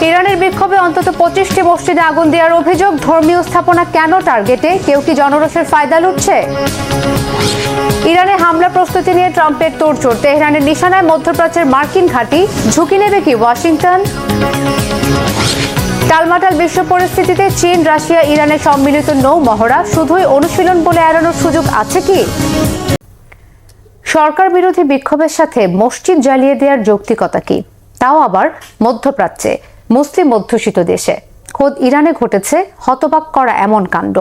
ইরানের বিক্ষোভে অন্তত 25টি মসজিদে আগুন দেওয়ার অভিযোগ। ধর্মীয় স্থাপনা কেন টার্গেটে? কেউ কি জনরোষের ফায়দা লুটছে? ইরানে হামলা প্রস্তুতি নিয়ে ট্রাম্পের তোড়জোড়। তেহরানের নিশানায় মধ্যপ্রাচ্যের মার্কিন ঘাঁটি। ঝুঁকি নেবে কি ওয়াশিংটন? টালমাটাল বিশ্ব পরিস্থিতিতে চীন, রাশিয়া, ইরানের সম্মিলিত নৌ মহড়া শুধুই অনুশীলন বলে এড়ানোর সুযোগ আছে কি? সরকার বিরোধী বিক্ষোভের সাথে মসজিদ জ্বালিয়ে দেওয়ার যৌক্তিকতা কি? তাও আবার মধ্যপ্রাচ্যে, মুসলিম অধ্যুষিত দেশে। খোদ ইরানে ঘটেছে হতবাক করা এমন কাণ্ড।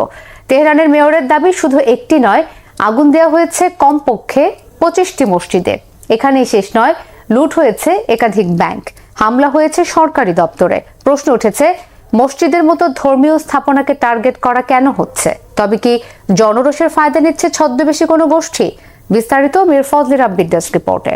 তেহরানের মেয়রের দাবি শুধু একটি নয়, আগুন দেওয়া হয়েছে কমপক্ষে 25টি মসজিদে। এখানেই শেষ নয়, লুট হয়েছে একাধিক ব্যাংক, হামলা হয়েছে সরকারি দপ্তরে। প্রশ্ন উঠেছে, মসজিদের মতো ধর্মীয় স্থাপনাকে টার্গেট করা কেন হচ্ছে? তবে কি জনরোষের ফায়দা নিচ্ছে ছদ্মবেশী কোনো গোষ্ঠী? বিস্তারিত মীর ফজলে রাব্বির ডেস্ক রিপোর্টে।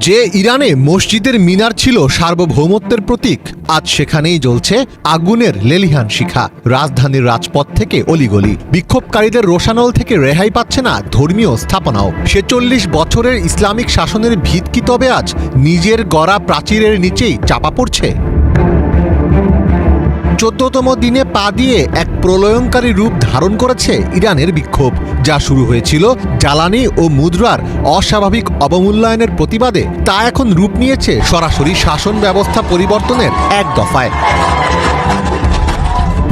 যে ইরানে মসজিদের মিনার ছিল সার্বভৌমত্বের প্রতীক, আজ সেখানেই জ্বলছে আগুনের লেলিহান শিখা। রাজধানীর রাজপথ থেকে অলিগলি, বিক্ষোভকারীদের রোষানল থেকে রেহাই পাচ্ছে না ধর্মীয় স্থাপনাও। 46 বছরের ইসলামিক শাসনের ভিত কি তবে আজ নিজের গড়া প্রাচীরের নিচেই চাপা পড়ছে? 14তম দিনে পা দিয়ে এক প্রলয়ঙ্কারী রূপ ধারণ করেছে ইরানের বিক্ষোভ, যা শুরু হয়েছিল জ্বালানি ও মুদ্রার অস্বাভাবিক অবমূল্যায়নের প্রতিবাদে, তা এখন রূপ নিয়েছে সরাসরি শাসন ব্যবস্থা পরিবর্তনের এক দফায়।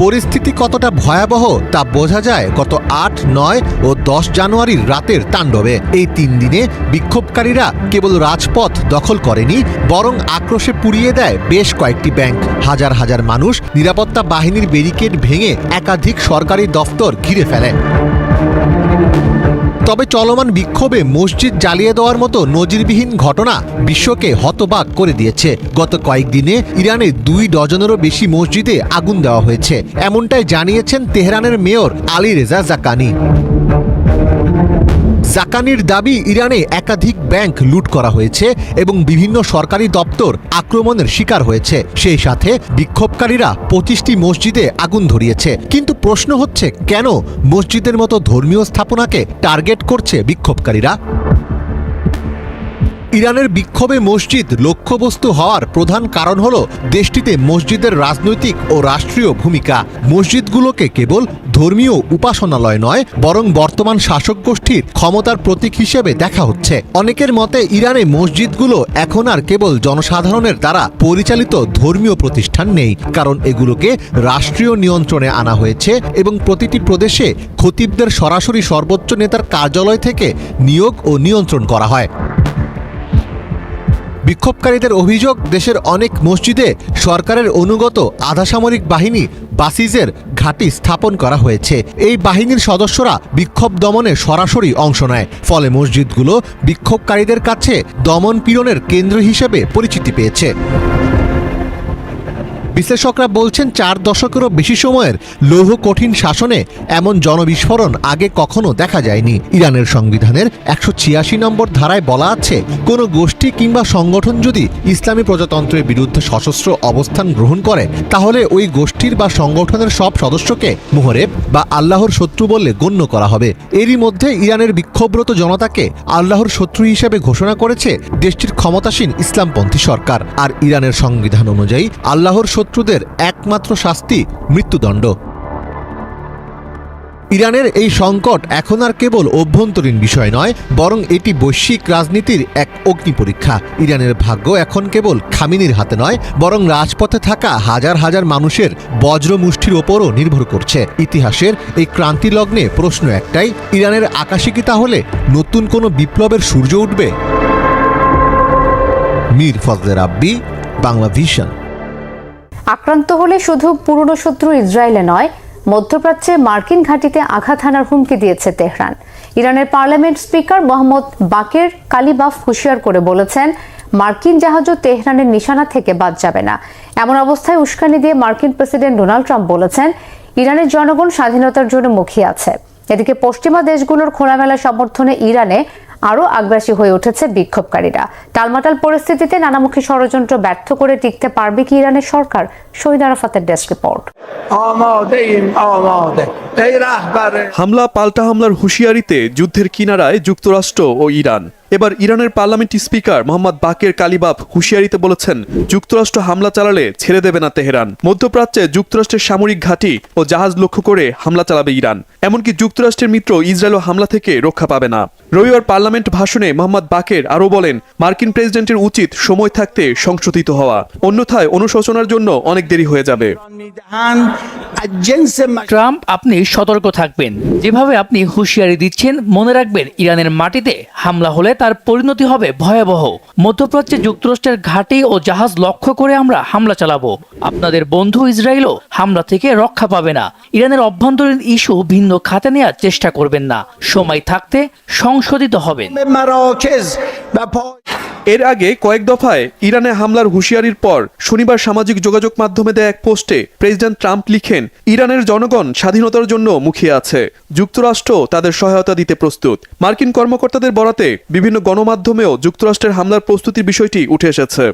পরিস্থিতি কতটা ভয়াবহ তা বোঝা যায় গত 8, 9 ও 10 জানুয়ারির রাতের তাণ্ডবে। এই 3 দিনে বিক্ষোভকারীরা কেবল রাজপথ দখল করেনি, বরং আক্রোশে পুড়িয়ে দেয় বেশ কয়েকটি ব্যাংক। হাজার হাজার মানুষ নিরাপত্তা বাহিনীর ব্যারিকেড ভেঙে একাধিক সরকারি দফতর ঘিরে ফেলে। তবে চলমান বিক্ষোভে মসজিদ জ্বালিয়ে দেওয়ার মতো নজিরবিহীন ঘটনা বিশ্বকে হতবাক করে দিয়েছে। গত কয়েকদিনে ইরানে 2 ডজনেরও বেশি মসজিদে আগুন দেওয়া হয়েছে, এমনটাই জানিয়েছেন তেহরানের মেয়র আলী রেজা জাকানি। জাকানির দাবি, ইরানে একাধিক ব্যাংক লুট করা হয়েছে এবং বিভিন্ন সরকারি দপ্তর আক্রমণের শিকার হয়েছে। সেই সাথে বিক্ষোভকারীরা 25টি মসজিদে আগুন ধরিয়েছে। কিন্তু প্রশ্ন হচ্ছে, কেন মসজিদের মতো ধর্মীয় স্থাপনাকে টার্গেট করছে বিক্ষোভকারীরা? ইরানের বিক্ষোভে মসজিদ লক্ষ্যবস্তু হওয়ার প্রধান কারণ হল দেশটিতে মসজিদের রাজনৈতিক ও রাষ্ট্রীয় ভূমিকা। মসজিদগুলোকে কেবল ধর্মীয় উপাসনালয় নয়, বরং বর্তমান শাসক গোষ্ঠীর ক্ষমতার প্রতীক হিসেবে দেখা হচ্ছে। অনেকের মতে ইরানে মসজিদগুলো এখন আর কেবল জনসাধারণের দ্বারা পরিচালিত ধর্মীয় প্রতিষ্ঠান নেই, কারণ এগুলোকে রাষ্ট্রীয় নিয়ন্ত্রণে আনা হয়েছে এবং প্রতিটি প্রদেশে খতিবদের সরাসরি সর্বোচ্চ নেতার কার্যালয় থেকে নিয়োগ ও নিয়ন্ত্রণ করা হয়। বিক্ষোভকারীদের অভিযোগ, দেশের অনেক মসজিদে সরকারের অনুগত আধাসামরিক বাহিনী বাসিজের ঘাঁটি স্থাপন করা হয়েছে। এই বাহিনীর সদস্যরা বিক্ষোভ দমনে সরাসরি অংশ নেয়, ফলে মসজিদগুলো বিক্ষোভকারীদের কাছে দমন পীড়নের কেন্দ্র হিসেবে পরিচিতি পেয়েছে। বিশ্লেষকরা বলছেন, 4 দশকেরও বেশি সময়ের লৌহ কঠিন শাসনে এমন জনবিস্ফোরণ আগে কখনো দেখা যায়নি। ইরানের সংবিধানের 186 নম্বর ধারায় বলা আছে, কোনো গোষ্ঠী কিংবা সংগঠন যদি ইসলামী প্রজাতন্ত্রের বিরুদ্ধে সশস্ত্র অবস্থান গ্রহণ করে, তাহলে ওই গোষ্ঠীর বা সংগঠনের সব সদস্যকে মুহরেব বা আল্লাহর শত্রু বলে গণ্য করা হবে। এরই মধ্যে ইরানের বিক্ষোভরত জনতাকে আল্লাহর শত্রু হিসেবে ঘোষণা করেছে দেশটির ক্ষমতাসীন ইসলামপন্থী সরকার। আর ইরানের সংবিধান অনুযায়ী আল্লাহর শত্রুদের একমাত্র শাস্তি মৃত্যুদণ্ড। ইরানের এই সংকট এখন আর কেবল অভ্যন্তরীণ বিষয় নয়, বরং এটি বৈশ্বিক রাজনীতির এক অগ্নিপরীক্ষা। ইরানের ভাগ্য এখন কেবল খামেনির হাতে নয়, বরং রাজপথে থাকা হাজার হাজার মানুষের বজ্রমুষ্টির ওপরও নির্ভর করছে। ইতিহাসের এই ক্রান্তি লগ্নে প্রশ্ন একটাই, ইরানের আকাশে কি তাহলে নতুন কোনো বিপ্লবের সূর্য উঠবে? মীর ফজলে রাব্বি, বাংলা ভিশন। আক্রান্ত হলে শুধু পুরনো শত্রু ইসরায়েলে নয়, মধ্যপ্রাচ্যে মার্কিন ঘাঁটিতে আঘাত হানার হুমকি দিয়েছে তেহরান। ইরানের পার্লামেন্ট স্পিকার মোহাম্মদ বাকের কালিবাফ হুঁশিয়ার করে বলেছেন, মার্কিন জাহাজও তেহরানের নিশানা থেকে বাদ যাবে না। এমন অবস্থায় উস্কানি দিয়ে মার্কিন প্রেসিডেন্ট ডোনাল্ড ট্রাম্প বলেছেন, ইরানের জনগণ স্বাধীনতার জন্য মুখিয়ে আছে। এদিকে পশ্চিমা দেশগুলোর খোলামেলা সমর্থনে ইরানে আরও আগ্রাসী হয়ে উঠেছে বিক্ষোভকারীরা। টালমাটাল পরিস্থিতিতে নানামুখী ষড়যন্ত্র ব্যর্থ করে টিকতে পারবে কি ইরানের সরকার? শহীদ আরাফাতের ডেস্ক রিপোর্ট। হামলা পাল্টা হামলার হুঁশিয়ারিতে যুদ্ধের কিনারায় যুক্তরাষ্ট্র ও ইরান। এবার ইরানের পার্লামেন্ট স্পিকার মোহাম্মদ বাকের কালিবাফ হুঁশিয়ারিতে বলেছেন, যুক্তরাষ্ট্র হামলা চালালে ছেড়ে দেবে না তেহরান। মধ্যপ্রাচ্যে যুক্তরাষ্ট্রের সামরিক ঘাঁটি ও জাহাজ লক্ষ্য করে হামলা চালাবে ইরান। এমনকি যুক্তরাষ্ট্রের মিত্র ইসরায়েলও হামলা থেকে রক্ষা পাবে না। রবিবার পার্লামেন্ট ভাষণে মোহাম্মদ বাকের আরও বলেন, মার্কিন প্রেসিডেন্টের উচিত সময় থাকতে সংশোধিত হওয়া, অন্যথায় অনুশোচনার জন্য অনেক দেরি হয়ে যাবে। ট্রাম্প, আপনি সতর্ক থাকবেন। যেভাবে আপনি হুঁশিয়ারি দিচ্ছেন, মনে রাখবেন ইরানের মাটিতে হামলা হলে তার পরিণতি হবে ভয়াবহ। মধ্যপ্রাচ্যে যুক্তরাষ্ট্রের ঘাঁটি ও জাহাজ লক্ষ্য করে আমরা হামলা চালাবো। আপনাদের বন্ধু ইসরায়েলও হামলা থেকে রক্ষা পাবে না। ইরানের অভ্যন্তরীণ ইস্যু ভিন্ন খাতে নেওয়ার চেষ্টা করবেন না। সময় থাকতে সংশোধিত হবেন। এর আগে কয়েক দফায় ইরানে হামলার হুঁশিয়ারির পর শনিবার সামাজিক যোগাযোগ মাধ্যমে দেয়া এক পোস্টে প্রেসিডেন্ট ট্রাম্প লিখেন, ইরানের জনগণ স্বাধীনতার জন্য মুখিয়ে আছে, যুক্তরাষ্ট্র তাদের সহায়তা দিতে প্রস্তুত। মার্কিন কর্মকর্তাদের বরাতে বিভিন্ন গণমাধ্যমেও যুক্তরাষ্ট্রের হামলার প্রস্তুতির বিষয়টি উঠে এসেছে।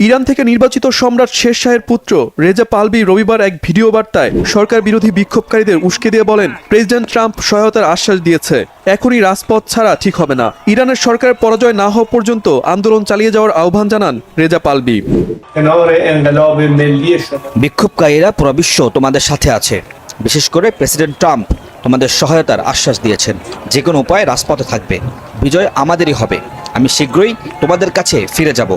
ইরান থেকে নির্বাচিত সম্রাট শের শাহের পুত্র রেজা পাহলভি রবিবার এক ভিডিও বার্তায় সরকার বিরোধী বিক্ষোভকারীদের উস্কে দিয়ে বলেন, প্রেসিডেন্ট ট্রাম্প সহায়তার আশ্বাস দিয়েছে, এখনই রাজপথ ছাড়া ঠিক হবে না। ইরানের সরকারের পরাজয় না হওয়া পর্যন্ত আন্দোলন চালিয়ে যাওয়ার আহ্বান জানান রেজা পাহলভি। বিক্ষোভকারীরা পুরো বিশ্ব তোমাদের সাথে আছে। বিশেষ করে প্রেসিডেন্ট ট্রাম্প তোমাদের সহায়তার আশ্বাস দিয়েছেন। যে কোনো উপায়ে রাজপথে থাকবে, বিজয় আমাদেরই হবে। আমি শীঘ্রই তোমাদের কাছে ফিরে যাব।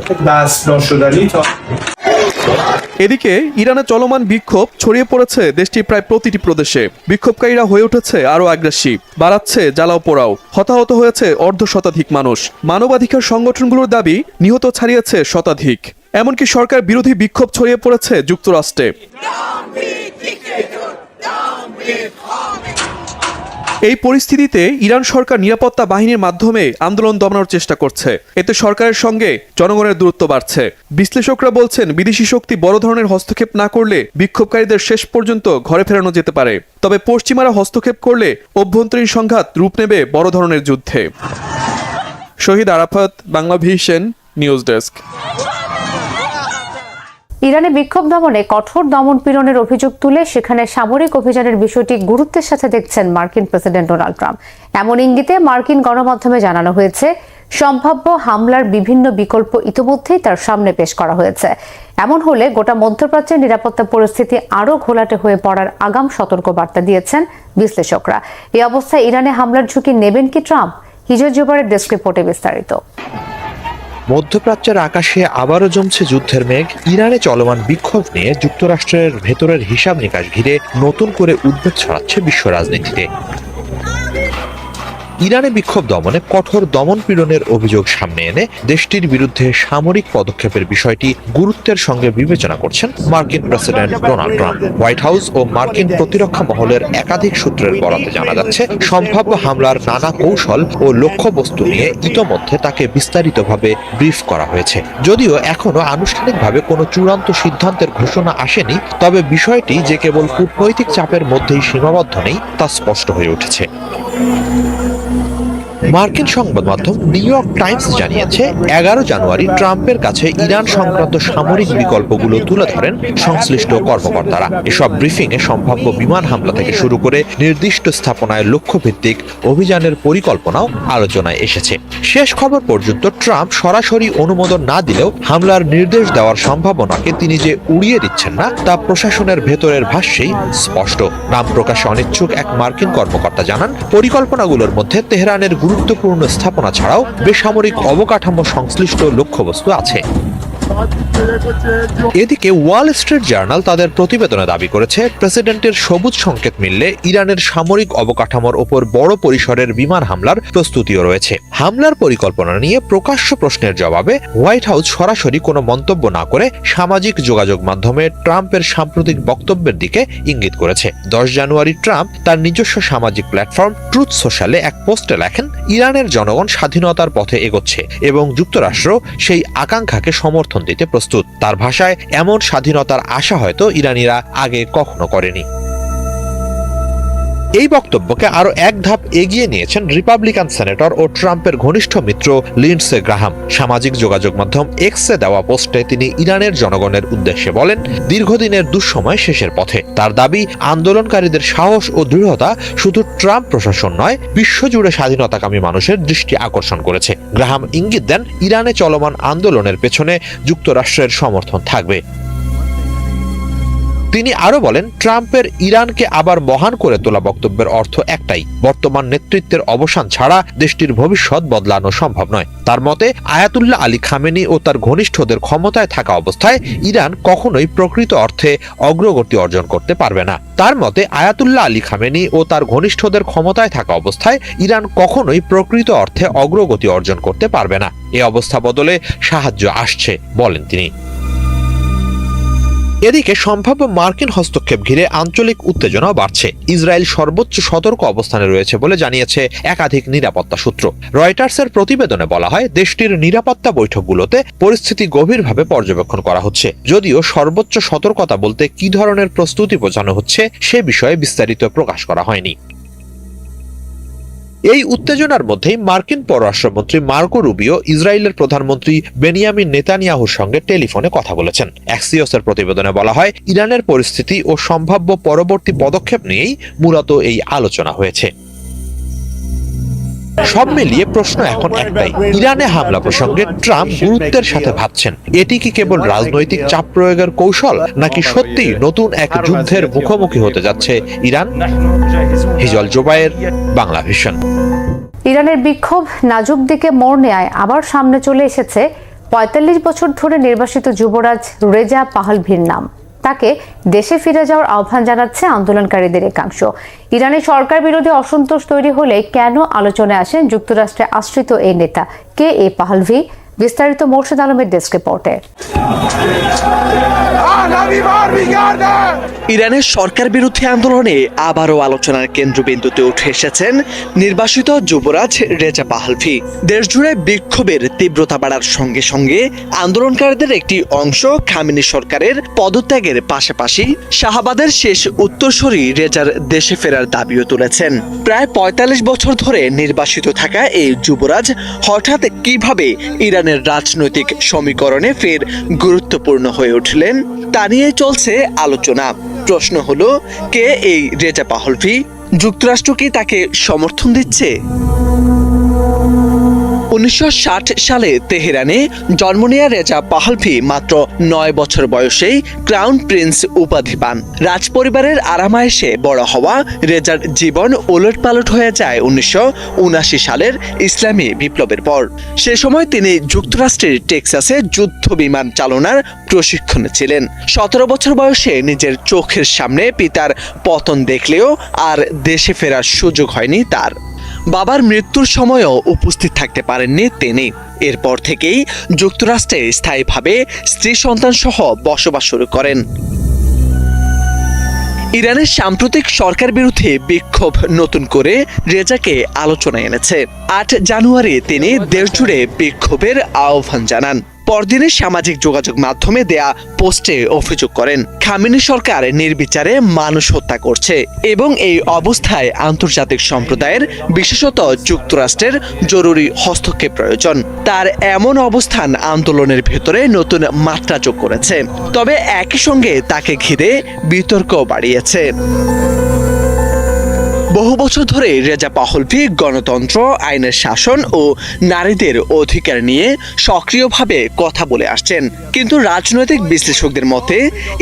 এদিকে ইরানে চলমান বিক্ষোভ ছড়িয়ে পড়েছে দেশটির প্রায় প্রতিটি প্রদেশে। বিক্ষোভকারীরা হয়ে উঠেছে আরও আগ্রাসী, বাড়াচ্ছে জ্বালাও পোড়াও। হতাহত হয়েছে অর্ধশতাধিক মানুষ। মানবাধিকার সংগঠনগুলোর দাবি, নিহত ছাড়িয়েছে শতাধিক। এমনকি সরকার বিরোধী বিক্ষোভ ছড়িয়ে পড়েছে যুক্তরাষ্ট্রে। এই পরিস্থিতিতে ইরান সরকার নিরাপত্তা বাহিনীর মাধ্যমে আন্দোলন দমানোর চেষ্টা করছে। এতে সরকারের সঙ্গে জনগণের দূরত্ব বাড়ছে। বিশ্লেষকরা বলছেন, বিদেশি শক্তি বড় ধরনের হস্তক্ষেপ না করলে বিক্ষোভকারীদের শেষ পর্যন্ত ঘরে ফেরানো যেতে পারে। তবে পশ্চিমারা হস্তক্ষেপ করলে অভ্যন্তরীণ সংঘাত রূপ নেবে বড় ধরনের যুদ্ধে। Shahid Arafat, Bangla vision, news desk. ইরানে বিক্ষোভ দমনে কঠোর দমন পীড়নের অভিযোগ তুলে সেখানে সামরিক অভিযানের বিষয়টি গুরুত্বের সাথে দেখছেন মার্কিন প্রেসিডেন্ট ডোনাল্ড ট্রাম্প। এমন ইঙ্গিতে মার্কিন গণমাধ্যমে জানানো হয়েছে, সম্ভাব্য হামলার বিভিন্ন বিকল্প ইতিমধ্যেই তার সামনে পেশ করা হয়েছে। এমন হলে গোটা মধ্যপ্রাচ্যের নিরাপত্তা পরিস্থিতি আরও ঘোলাটে হয়ে পড়ার আগাম সতর্কবার্তা দিয়েছেন বিশ্লেষকরা। এই অবস্থায় ইরানে হামলার ঝুঁকি নেবেন কি ট্রাম্প? হিজর জুবারের ডেস্ক রিপোর্টে বিস্তারিত। মধ্যপ্রাচ্যের আকাশে আবারও জমছে যুদ্ধের মেঘ। ইরানে চলমান বিক্ষোভ নিয়ে যুক্তরাষ্ট্রের ভেতরের হিসাব নিকাশ ঘিরে নতুন করে উদ্বেগ ছড়াচ্ছে বিশ্ব রাজনীতিতে। ইরানে বিক্ষোভ দমনে কঠোর দমন পীড়নের অভিযোগ সামনে এনে দেশটির বিরুদ্ধে সামরিক পদক্ষেপের বিষয়টি গুরুত্বের সঙ্গে বিবেচনা করছেন মার্কিন president Donald Trump. White House ও মার্কিন প্রতিরক্ষা মহলের একাধিক সূত্রের বরাতে জানা যাচ্ছে, সম্ভাব্য হামলার নানা কৌশল ও লক্ষ্যবস্তু নিয়ে ইতোমধ্যে তাকে বিস্তারিতভাবে ব্রিফ করা হয়েছে। যদিও এখনো আনুষ্ঠানিকভাবে কোনো চূড়ান্ত সিদ্ধান্তের ঘোষণা আসেনি, তবে বিষয়টি যে কেবল কূটনৈতিক চাপের মধ্যেই সীমাবদ্ধ নেই তা স্পষ্ট হয়ে উঠেছে। মার্কিন সংবাদ মাধ্যম নিউ ইয়র্ক টাইমস জানিয়েছে, 11 জানুয়ারি ট্রাম্পের কাছে ইরান সংক্রান্ত সামরিক বিকল্পগুলো তুলে ধরেন সংশ্লিষ্ট কর্মকর্তারা। এসব ব্রিফিংয়ে সম্ভাব্য বিমান হামলা থেকে শুরু করে নির্দিষ্ট স্থাপনায় লক্ষ্যভিত্তিক অভিযানের পরিকল্পনাও আলোচনায় এসেছে। শেষ খবর পর্যন্ত ট্রাম্প সরাসরি অনুমোদন না দিলেও হামলার নির্দেশ দেওয়ার সম্ভাবনাকে তিনি যে উড়িয়ে দিচ্ছেন না তা প্রশাসনের ভেতরের ভাষ্যেই স্পষ্ট। নাম প্রকাশে অনিচ্ছুক এক মার্কিন কর্মকর্তা জানান, পরিকল্পনাগুলোর মধ্যে তেহরানের গুরুত্বপূর্ণ স্থাপনা ছাড়াও বেসামরিক অবকাঠামো সংশ্লিষ্ট লক্ষ্যবস্তু আছে। এদিকে ওয়াল স্ট্রিট জার্নাল তাদের প্রতিবেদনে দাবি করেছে, প্রেসিডেন্টের সবুজ সংকেত মিললে ইরানের সামরিক অবকাঠামোর ওপর বড় পরিসরের বিমান হামলার প্রস্তুতিও রয়েছে। হামলার পরিকল্পনা নিয়ে প্রকাশ্য প্রশ্নের জবাবে হোয়াইট হাউস সরাসরি কোনো মন্তব্য না করে সামাজিক যোগাযোগ মাধ্যমে ট্রাম্পের সাম্প্রতিক বক্তব্যের দিকে ইঙ্গিত করেছে। 10 জানুয়ারি ট্রাম্প তার নিজস্ব সামাজিক প্ল্যাটফর্ম ট্রুথ সোশ্যালে এক পোস্টে লেখেন, ইরানের জনগণ স্বাধীনতার পথে এগোচ্ছে এবং যুক্তরাষ্ট্র সেই আকাঙ্ক্ষাকে সমর্থন দিতে প্রস্তুত। তার ভাষায়, এমন স্বাধীনতার আশা হয়তো ইরানিরা আগে কখনো করেনি। এই বক্তব্যকে আরো এক ধাপ এগিয়ে নিয়েছেন রিপাবলিকান সেনেটর ও ট্রাম্পের ঘনিষ্ঠ মিত্র লিন্ডসে গ্রাহাম। সামাজিক যোগাযোগ মাধ্যম এক্সে দেওয়া পোস্টে তিনি ইরানের জনগণের উদ্দেশ্যে বলেন, দীর্ঘদিনের দুঃসময় শেষের পথে। তার দাবি, আন্দোলনকারীদের সাহস ও দৃঢ়তা শুধু ট্রাম্প প্রশাসন নয়, বিশ্বজুড়ে স্বাধীনতাকামী মানুষের দৃষ্টি আকর্ষণ করেছে। গ্রাহাম ইঙ্গিত দেন, ইরানে চলমান আন্দোলনের পেছনে যুক্তরাষ্ট্রের সমর্থন থাকবে। তিনি আরো বলেন, ট্রাম্পের ইরানকে আবার মহান করে তোলা বক্তব্যের অর্থ একটাই, বর্তমান নেতৃত্বের অবসান ছাড়া দেশটির ভবিষ্যৎ বদলানো সম্ভব নয়। তার মতে, আয়াতুল্লাহ আলী খামেনি ও তার ঘনিষ্ঠদের ক্ষমতায় থাকা অবস্থায় ইরান কখনোই প্রকৃত অর্থে অগ্রগতি অর্জন করতে পারবে না। তার মতে, আয়াতুল্লাহ আলী খামেনি ও তার ঘনিষ্ঠদের ক্ষমতায় থাকা অবস্থায় ইরান কখনোই প্রকৃত অর্থে অগ্রগতি অর্জন করতে পারবে না। এ অবস্থা বদলে সাহায্য আসছে, বলেন তিনি। এদিকে সম্ভাব্য মার্কিন হস্তক্ষেপ ঘিরে আঞ্চলিক উত্তেজনাও বাড়ছে। ইসরায়েল সর্বোচ্চ সতর্ক অবস্থানে রয়েছে বলে জানিয়েছে একাধিক নিরাপত্তা সূত্র। রয়টার্সের প্রতিবেদনে বলা হয়, দেশটির নিরাপত্তা বৈঠকগুলোতে পরিস্থিতি গভীরভাবে পর্যবেক্ষণ করা হচ্ছে। যদিও সর্বোচ্চ সতর্কতা বলতে কি ধরনের প্রস্তুতি বোঝানো হচ্ছে সে বিষয়ে বিস্তারিত প্রকাশ করা হয়নি। এই উত্তেজনার মধ্যেই মার্কিন পররাষ্ট্রমন্ত্রী মার্কো রুবিও ইসরায়েলের প্রধানমন্ত্রী বেনিয়ামিন নেতানিয়াহুর সঙ্গে টেলিফোনে কথা বলেছেন। অ্যাক্সিওসের প্রতিবেদনে বলা হয়, ইরানের পরিস্থিতি ও সম্ভাব্য পরবর্তী পদক্ষেপ নিয়েই মূলত এই আলোচনা হয়েছে। সব মিলিয়ে প্রশ্ন এখন একটাই, ইরানে হামলা প্রসঙ্গে ট্রাম্প গুরুত্বের সাথে ভাবছেন এটি কি কেবল রাজনৈতিক চাপ প্রয়োগের কৌশল, নাকি সত্যিই নতুন এক যুদ্ধের মুখোমুখি হতে যাচ্ছে ইরান? হিজল জোবায়ের, বাংলা ভিশন। ইরানের বিক্ষোভ নাজুক দিকে মোড় নেয় আবার সামনে চলে এসেছে ৪৫ বছর ধরে নির্বাসিত যুবরাজ রেজা পাহলভির নাম। তাকে দেশে ফিরে যাওয়ার আহ্বান জানাচ্ছে আন্দোলনকারীদের একাংশ। ইরানের সরকার বিরোধী অসন্তোষ তৈরি হলে কেন আলোচনায় আসেন যুক্তরাষ্ট্রে আশ্রিত এই নেতা? কে এ পাহলভি? বিস্তারিত মোর্শেদ আলমের ডেস্ক রিপোর্টে। ইরানের সরকার বিরোধী আন্দোলনে আবারও আলোচনার কেন্দ্রবিন্দুতে উঠে এসেছেন নির্বাসিত যুবরাজ রেজা পাহলভি। দেশজুড়ে বিক্ষোভের তীব্রতা বাড়ার সঙ্গে সঙ্গে আন্দোলনকারীদের একটি অংশ খামেনি সরকারের পদত্যাগের পাশাপাশি শাহবাদের শেষ উত্তরসূরি রেজার দেশে ফেরার দাবিও তুলেছেন। প্রায় ৪৫ বছর ধরে নির্বাসিত থাকা এই যুবরাজ হঠাৎ কিভাবে ইরানের রাজনৈতিক সমীকরণে ফের গুরুত্বপূর্ণ হয়ে উঠলেন তা নিয়ে চলছে আলোচনা। প্রশ্ন হলো, কে এই রেজা পাহলভি? যুক্তরাষ্ট্র কি তাকে সমর্থন দিচ্ছে? ১৯৬০ সালে তেহরানে জন্ম নেয়া রেজা পাহলভি মাত্র ৯ বছর বয়সেই ক্রাউন প্রিন্স উপাধি পান। রাজপরিবারের আরামায়েশে বড় হওয়া রেজার জীবন ওলটপালট হয়ে যায় ১৯৭৯ সালের ইসলামী বিপ্লবের পর। সে সময় তিনি যুক্তরাষ্ট্রের টেক্সাসে যুদ্ধ বিমান চালনার প্রশিক্ষণে ছিলেন। ১৭ বছর বয়সে নিজের চোখের সামনে পিতার পতন দেখলেও আর দেশে ফেরার সুযোগ হয়নি তার। বাবার মৃত্যুর সময়ও উপস্থিত থাকতে পারেননি তিনি। এরপর থেকেই যুক্তরাষ্ট্রে স্থায়ীভাবে স্ত্রী সন্তান সহ বসবাস শুরু করেন। ইরানের সাম্প্রতিক সরকার বিরোধী বিক্ষোভ নতুন করে রেজাকে আলোচনায় এনেছে। ৮ জানুয়ারি তিনি দেশজুড়ে বিক্ষোভের আহ্বান জানান। পরদিনে সামাজিক যোগাযোগ মাধ্যমে দেয়া পোস্টে অভিযোগ করেন, খামেনি সরকার নির্বিচারে মানুষ হত্যা করছে এবং এই অবস্থায় আন্তর্জাতিক সম্প্রদায়ের, বিশেষত যুক্তরাষ্ট্রের জরুরি হস্তক্ষেপ প্রয়োজন। তার এমন অবস্থান আন্দোলনের ভেতরে নতুন মাত্রা যোগ করেছে, তবে একই সঙ্গে তাকে ঘিরে বিতর্কও বাড়িয়েছে। বহু বছর ধরে রেজা পাহলভি গণতন্ত্র, আইনের শাসন ও নারীদের অধিকার নিয়ে সক্রিয়ভাবে কথা বলে আসছেন। কিন্তু রাজনৈতিক বিশ্লেষকদের মতে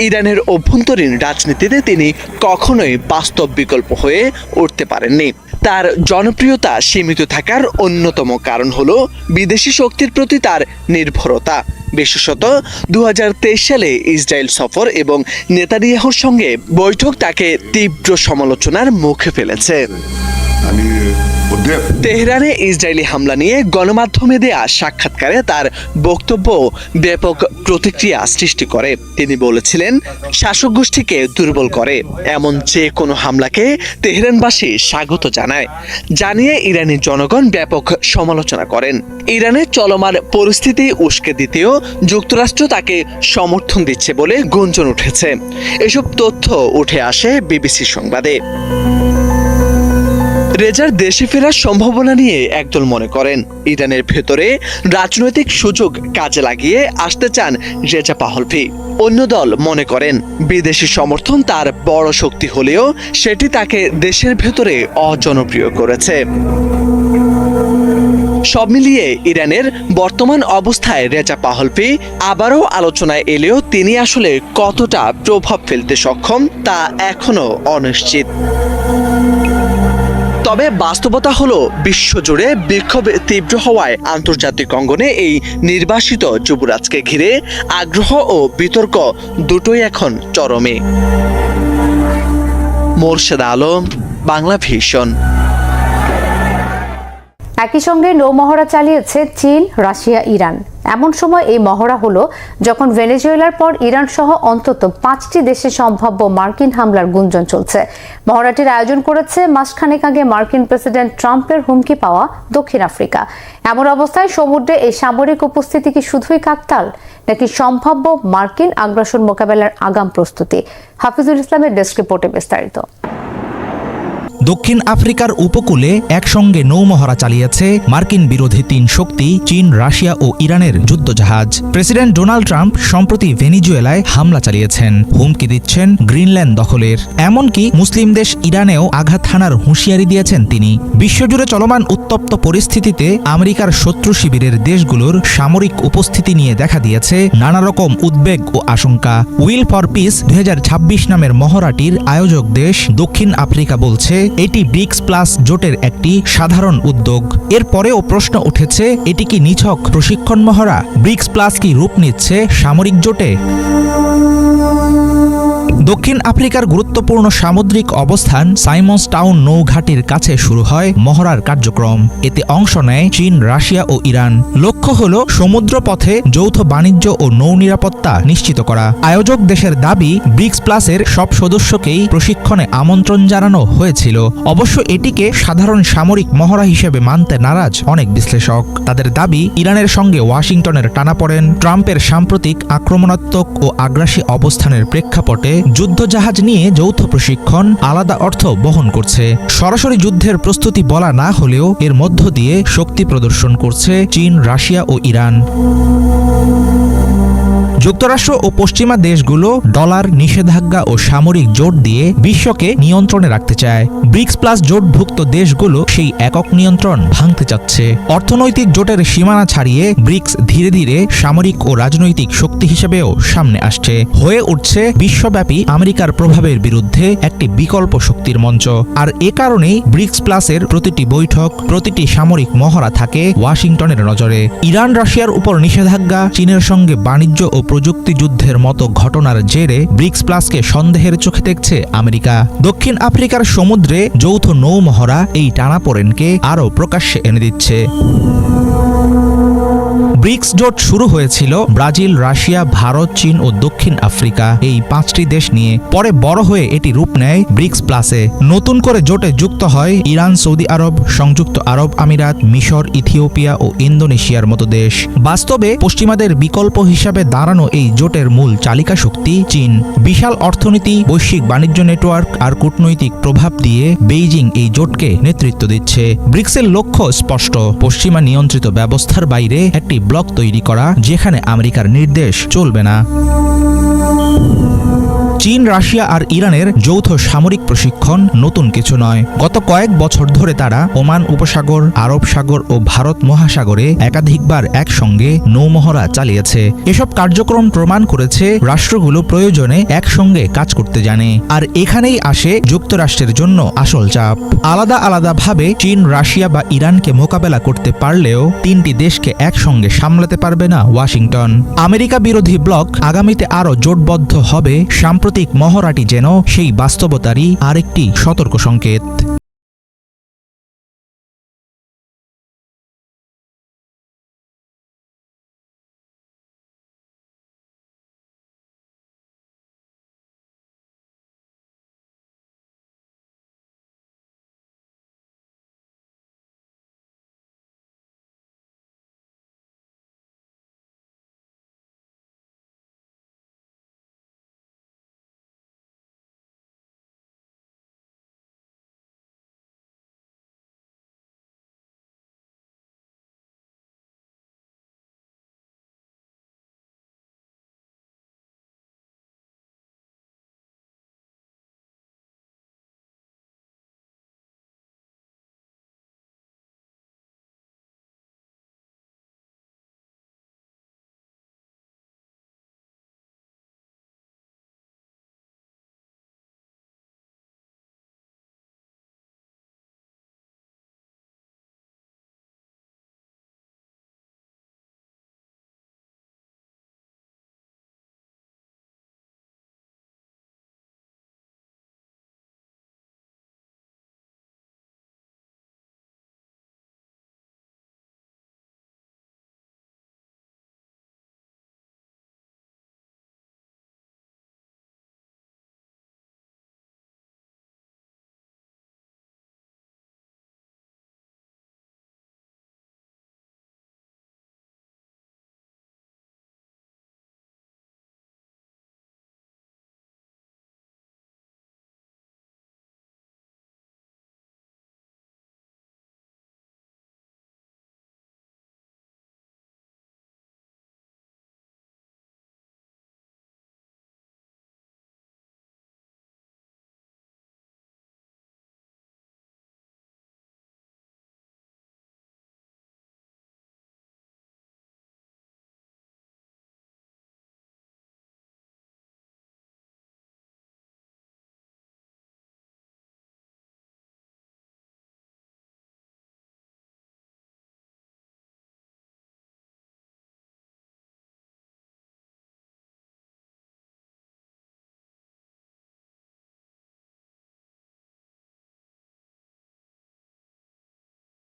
ইরানের অভ্যন্তরীণ রাজনীতিতে তিনি কখনোই বাস্তব বিকল্প হয়ে উঠতে পারেননি। তার জনপ্রিয়তা সীমিত থাকার অন্যতম কারণ হলো বিদেশি শক্তির প্রতি তার নির্ভরতা। বিশেষত ২০২৩ সালে ইসরায়েল সফর এবং নেতানিয়াহুর সঙ্গে বৈঠক তাকে তীব্র সমালোচনার মুখে ফেলেছে। তেহরানে ইসরায়েলি হামলা নিয়ে গণমাধ্যমে দেয়া সাক্ষাৎকারে তার বক্তব্য ব্যাপক প্রতিক্রিয়া সৃষ্টি করে। তিনি বলেছিলেন, শাসক গোষ্ঠীকে দুর্বল করে এমন যে কোনো হামলাকে তেহরানবাসী স্বাগত জানিয়ে ইরানি জনগণ ব্যাপক সমালোচনা করেন। ইরানের চলমান পরিস্থিতি উস্কে দিতেও যুক্তরাষ্ট্র তাকে সমর্থন দিচ্ছে বলে গুঞ্জন উঠেছে। এসব তথ্য উঠে আসে বিবিসি সংবাদে। রেজার দেশে ফেরার সম্ভাবনা নিয়ে একদল মনে করেন ইরানের ভেতরে রাজনৈতিক সুযোগ কাজে লাগিয়ে আসতে চান রেজা পাহলভি। অন্য দল মনে করেন বিদেশি সমর্থন তার বড় শক্তি হলেও সেটি তাকে দেশের ভেতরে অজনপ্রিয় করেছে। সব মিলিয়ে ইরানের বর্তমান অবস্থায় রেজা পাহলভি আবারও আলোচনায় এলেও তিনি আসলে কতটা প্রভাব ফেলতে সক্ষম তা এখনো অনিশ্চিত। তবে বাস্তবতা হলো বিশ্বজুড়ে বিক্ষোভ তীব্র হওয়ায় আন্তর্জাতিক অঙ্গনে এই নির্বাসিত যুবরাজকে ঘিরে আগ্রহ ও বিতর্ক দুটোই এখন চরমে। মোরশেদ আলম, বাংলা ভিশন। একই সঙ্গে নৌমহড়া চালিয়েছে চীন, রাশিয়া, ইরান। এমন সময় এই মহড়া হলো যখন ভেনেজুয়েলার পর ইরান সহ অন্তত 5টি দেশে সম্ভাব্য মার্কিন হামলার গুঞ্জন চলছে। মহড়াটির আয়োজন করেছে মাসখানেক আগে মার্কিন প্রেসিডেন্ট ট্রাম্পের হুমকি পাওয়া দক্ষিণ আফ্রিকা। এমন অবস্থায় সমুদ্রে এই সামরিক উপস্থিতি কি শুধুই কাকতাল, নাকি সম্ভাব্য মার্কিন আগ্রাসন মোকাবেলার আগাম প্রস্তুতি? হাফিজুল ইসলামের ডেস্ক রিপোর্টে বিস্তারিত। দক্ষিণ আফ্রিকার উপকূলে একসঙ্গে নৌমহড়া চালিয়েছে মার্কিন বিরোধী 3 শক্তি চীন, রাশিয়া ও ইরানের যুদ্ধজাহাজ। প্রেসিডেন্ট ডোনাল্ড ট্রাম্প সম্প্রতি ভেনিজুয়েলায় হামলা চালিয়েছেন, হুমকি দিচ্ছেন গ্রিনল্যান্ড দখলের। এমনকি মুসলিম দেশ ইরানেও আঘাত হানার হুঁশিয়ারি দিয়েছেন তিনি। বিশ্বজুড়ে চলমান উত্তপ্ত পরিস্থিতিতে আমেরিকার শত্রু শিবিরের দেশগুলোর সামরিক উপস্থিতি নিয়ে দেখা দিয়েছে নানা রকম উদ্বেগ ও আশঙ্কা। উইল ফর পিস 2026 নামের মহড়াটির আয়োজক দেশ দক্ষিণ আফ্রিকা বলছে এটি ব্রিক্স প্লাস জোটের একটি সাধারণ উদ্যোগ। এরপরেও প্রশ্ন উঠেছে, এটি কি নিছক প্রশিক্ষণ মহড়া? ব্রিক্স প্লাস কি রূপ নিচ্ছে সামরিক জোটে? দক্ষিণ আফ্রিকার গুরুত্বপূর্ণ সামুদ্রিক অবস্থান সাইমন্স টাউন নৌঘাটির কাছে শুরু হয় মহড়ার কার্যক্রম। এতে অংশ নেয় চীন, রাশিয়া ও ইরান। লক্ষ্য হল সমুদ্রপথে যৌথ বাণিজ্য ও নৌ নিরাপত্তা নিশ্চিত করা। আয়োজক দেশের দাবি, ব্রিক্স প্লাসের সব সদস্যকেই প্রশিক্ষণে আমন্ত্রণ জানানো হয়েছিল। অবশ্য এটিকে সাধারণ সামরিক মহড়া হিসেবে মানতে নারাজ অনেক বিশ্লেষক। তাদের দাবি, ইরানের সঙ্গে ওয়াশিংটনের টানাপোড়েন, ট্রাম্পের সাম্প্রতিক আক্রমণাত্মক ও আগ্রাসী অবস্থানের প্রেক্ষাপটে যুদ্ধজাহাজ নিয়ে যৌথ প্রশিক্ষণ আলাদা অর্থ বহন করছে। সরাসরি যুদ্ধের প্রস্তুতি বলা না হলেও এর মধ্য দিয়ে শক্তি প্রদর্শন করছে চীন, রাশিয়া ও ইরান। যুক্তরাষ্ট্র ও পশ্চিমা দেশগুলো ডলার, নিষেধাজ্ঞা ও সামরিক জোট দিয়ে বিশ্বকে নিয়ন্ত্রণে রাখতে চায়। ব্রিক্স প্লাস জোটভুক্ত দেশগুলো সেই একক নিয়ন্ত্রণ ভাঙতে চাচ্ছে। অর্থনৈতিক জোটের সীমানা ছাড়িয়ে ব্রিক্স ধীরে ধীরে সামরিক ও রাজনৈতিক শক্তি হিসেবেও সামনে আসছে, হয়ে উঠছে বিশ্বব্যাপী আমেরিকার প্রভাবের বিরুদ্ধে একটি বিকল্প শক্তির মঞ্চ। আর এ কারণেই ব্রিক্স প্লাসের প্রতিটি বৈঠক, প্রতিটি সামরিক মহড়া থাকে ওয়াশিংটনের নজরে। ইরান, রাশিয়ার উপর নিষেধাজ্ঞা, চীনের সঙ্গে বাণিজ্য ও প্রযুক্তি যুদ্ধের মতো ঘটনার জেরে ব্রিক্স প্লাসকে সন্দেহের চোখে দেখছে আমেরিকা। দক্ষিণ আফ্রিকার সমুদ্রে যৌথ নৌমহড়া এই টানাপোড়েনকে আরও প্রকাশ্যে এনে দিচ্ছে। ব্রিক্স জোট শুরু হয়েছিল ব্রাজিল, রাশিয়া, ভারত, চীন ও দক্ষিণ আফ্রিকা এই 5টি দেশ নিয়ে। পরে বড় হয়ে এটি রূপ নেয় ব্রিক্স প্লাসে। নতুন করে জোটে যুক্ত হয় ইরান, সৌদি আরব, সংযুক্ত আরব আমিরাত, মিশর, ইথিওপিয়া ও ইন্দোনেশিয়ার মতো দেশ। বাস্তবে পশ্চিমাদের বিকল্প হিসাবে দাঁড়ানো এই জোটের মূল চালিকা শক্তি চীন। বিশাল অর্থনীতি, বৈশ্বিক বাণিজ্য নেটওয়ার্ক আর কূটনৈতিক প্রভাব দিয়ে বেইজিং এই জোটকে নেতৃত্ব দিচ্ছে। ব্রিক্সের লক্ষ্য স্পষ্ট, পশ্চিমা নিয়ন্ত্রিত ব্যবস্থার বাইরে একটি ব্লক তৈরি করা, যেখানে আমেরিকার নির্দেশ চলবে না। চীন, রাশিয়া আর ইরানের যৌথ সামরিক প্রশিক্ষণ নতুন কিছু নয়। গত কয়েক বছর ধরে তারা ওমান উপসাগর, আরব সাগর ও ভারত মহাসাগরে একাধিকবার একসঙ্গে নৌমহড়া চালিয়েছে। এসব কার্যক্রম প্রমাণ করেছে রাষ্ট্রগুলো প্রয়োজনে একসঙ্গে কাজ করতে জানে। আর এখানেই আসে যুক্তরাষ্ট্রের জন্য আসল চাপ। আলাদা আলাদাভাবে চীন, রাশিয়া বা ইরানকে মোকাবেলা করতে পারলেও 3টি দেশকে একসঙ্গে সামলাতে পারবে না ওয়াশিংটন। আমেরিকা বিরোধী ব্লক আগামীতে আরও জোটবদ্ধ হবে। সাম্প্রতিক মহড়াটি যেন সেই বাস্তবতারই আরেকটি সতর্ক সংকেত।